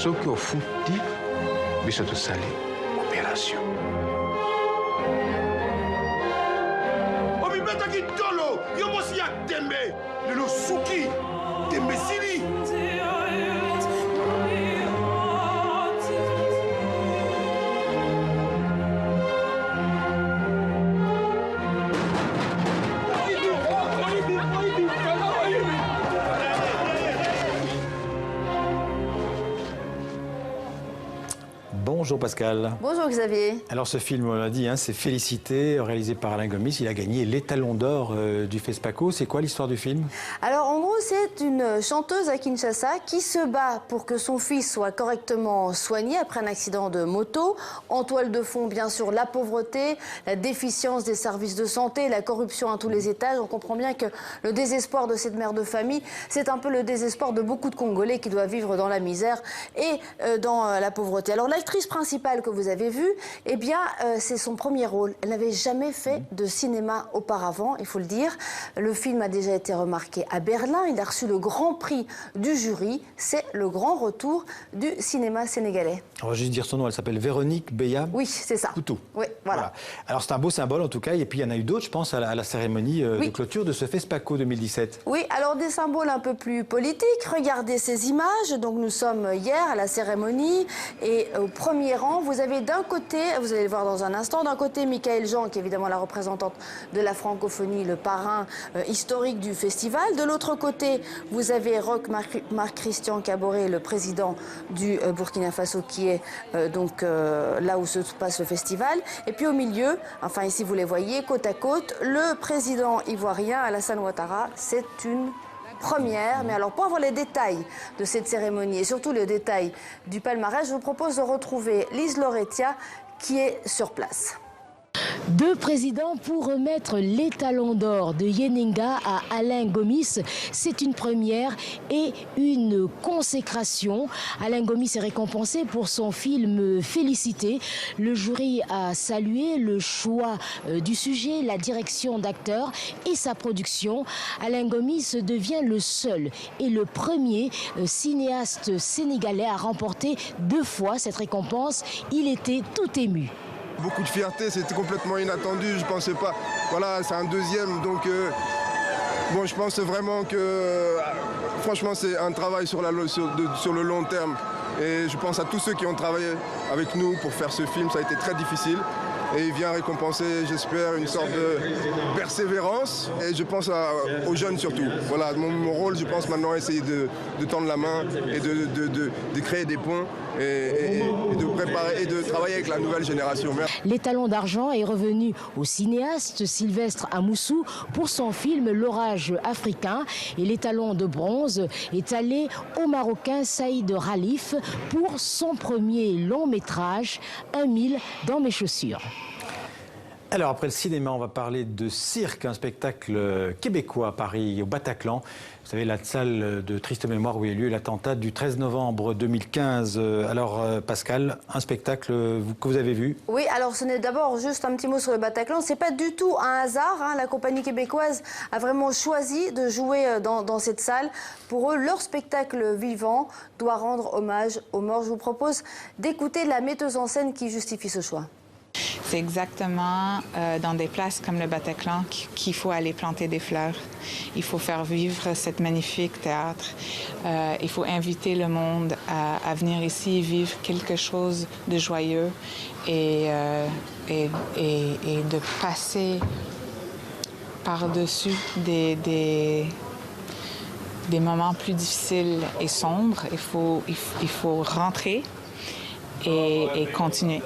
soki ofuti biso tosali opération. Obibetaki tolo yo mosi ya tembe lelo suki tembe sili. Bonjour Pascal. Bonjour Xavier. Alors ce film, on l'a dit, c'est Félicité, réalisé par Alain Gomis. Il a gagné l'étalon d'or du FESPACO. C'est quoi l'histoire du film? Alors en gros, c'est une chanteuse à Kinshasa qui se bat pour que son fils soit correctement soigné après un accident de moto. En toile de fond, bien sûr, la pauvreté, la déficience des services de santé, la corruption à tous les étages. On comprend bien que le désespoir de cette mère de famille, c'est un peu le désespoir de beaucoup de Congolais qui doivent vivre dans la misère et dans la pauvreté. Alors l'actrice principale que vous avez vue, eh bien, c'est son premier rôle. Elle n'avait jamais fait de cinéma auparavant, il faut le dire. Le film a déjà été remarqué à Berlin. Il a reçu le grand prix du jury. C'est le grand retour du cinéma sénégalais. On va juste dire son nom. Elle s'appelle Véronique Beya. Oui, c'est ça. Couteau. Oui, voilà. Alors c'est un beau symbole en tout cas. Et puis il y en a eu d'autres, je pense, à la cérémonie de clôture de ce FESPACO 2017. Oui, alors des symboles un peu plus politiques. Regardez ces images. Donc nous sommes hier à la cérémonie et au premier rang, vous avez d'un côté, vous allez le voir dans un instant, d'un côté Michaël Jean, qui est évidemment la représentante de la francophonie, le parrain historique du festival. De l'autre côté, vous avez Roch Marc-Christian Kaboré, le président du Burkina Faso, qui est là où se passe le festival. Et puis au milieu, enfin ici vous les voyez, côte à côte, le président ivoirien Alassane Ouattara. C'est une première, mais alors pour avoir les détails de cette cérémonie et surtout le détail du palmarès, je vous propose de retrouver Lise Loretia qui est sur place. Deux présidents pour remettre l'étalon d'or de Yeninga à Alain Gomis. C'est une première et une consécration. Alain Gomis est récompensé pour son film Félicité. Le jury a salué le choix du sujet, la direction d'acteur et sa production. Alain Gomis devient le seul et le premier cinéaste sénégalais à remporter 2 fois cette récompense. Il était tout ému. Beaucoup de fierté, c'était complètement inattendu, je ne pensais pas. Voilà, c'est un deuxième, donc bon, je pense vraiment que franchement c'est un travail sur le long terme. Et je pense à tous ceux qui ont travaillé avec nous pour faire ce film, ça a été très difficile. Et il vient récompenser, j'espère, une sorte de persévérance. Et je pense aux jeunes surtout. Voilà, mon rôle, je pense maintenant, essayer de tendre la main et de créer des ponts et de préparer et de travailler avec la nouvelle génération. L'étalon d'argent est revenu au cinéaste Sylvestre Amoussou pour son film L'orage africain. Et l'étalon de bronze est allé au Marocain Saïd Ralif pour son premier long métrage, 1000 dans mes chaussures. Alors après le cinéma, on va parler de cirque, un spectacle québécois à Paris, au Bataclan. Vous savez, la salle de triste mémoire où a eu lieu l'attentat du 13 novembre 2015. Alors Pascal, un spectacle que vous avez vu? Oui, alors ce n'est d'abord juste un petit mot sur le Bataclan. C'est pas du tout un hasard. La compagnie québécoise a vraiment choisi de jouer dans cette salle. Pour eux, leur spectacle vivant doit rendre hommage aux morts. Je vous propose d'écouter la metteuse en scène qui justifie ce choix. C'est exactement dans des places comme le Bataclan qu'il faut aller planter des fleurs. Il faut faire vivre cette magnifique théâtre. Il faut inviter le monde à venir ici vivre quelque chose de joyeux et de passer par-dessus des moments plus difficiles et sombres. Il faut rentrer et continuer.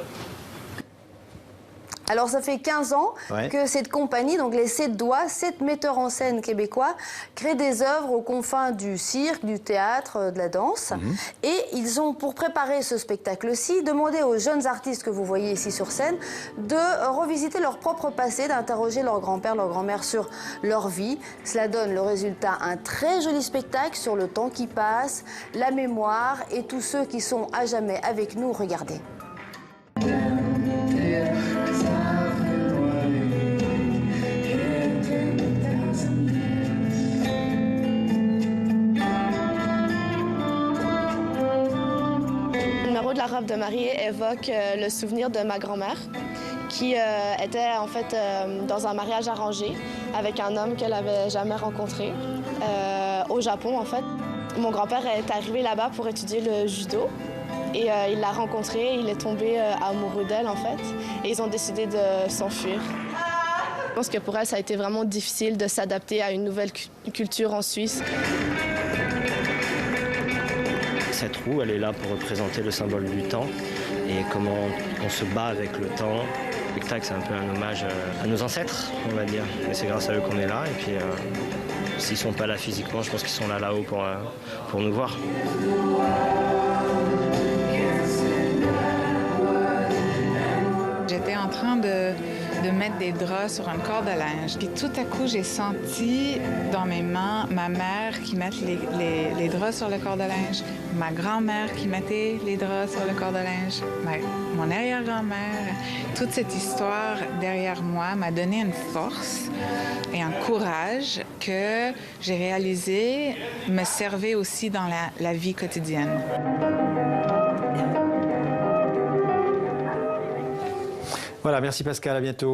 Alors ça fait 15 ans que cette compagnie, donc les 7 doigts, 7 metteurs en scène québécois, créent des œuvres aux confins du cirque, du théâtre, de la danse. Et ils ont, pour préparer ce spectacle-ci, demandé aux jeunes artistes que vous voyez ici sur scène de revisiter leur propre passé, d'interroger leur grand-père, leur grand-mère sur leur vie. Cela donne le résultat, un très joli spectacle sur le temps qui passe, la mémoire et tous ceux qui sont à jamais avec nous. Regardez. haut de la robe de mariée évoque le souvenir de ma grand-mère qui était en fait dans un mariage arrangé avec un homme qu'elle n'avait jamais rencontré au Japon en fait. Mon grand-père est arrivé là-bas pour étudier le judo et il l'a rencontrée, il est tombé amoureux d'elle en fait et ils ont décidé de s'enfuir. Je pense que pour elle, ça a été vraiment difficile de s'adapter à une nouvelle culture en Suisse. Cette roue, elle est là pour représenter le symbole du temps et comment on se bat avec le temps. Le spectacle, c'est un peu un hommage à nos ancêtres, on va dire. Et c'est grâce à eux qu'on est là. Et puis, s'ils ne sont pas là physiquement, je pense qu'ils sont là-haut pour nous voir. J'étais en train de mettre des draps sur un corde à linge. Puis tout à coup, j'ai senti dans mes mains ma mère qui mettait les draps sur le corde à linge, ma grand-mère qui mettait les draps sur le corde à linge, mon arrière-grand-mère. Toute cette histoire derrière moi m'a donné une force et un courage que j'ai réalisé me servait aussi dans la vie quotidienne. Voilà, merci Pascal, à bientôt.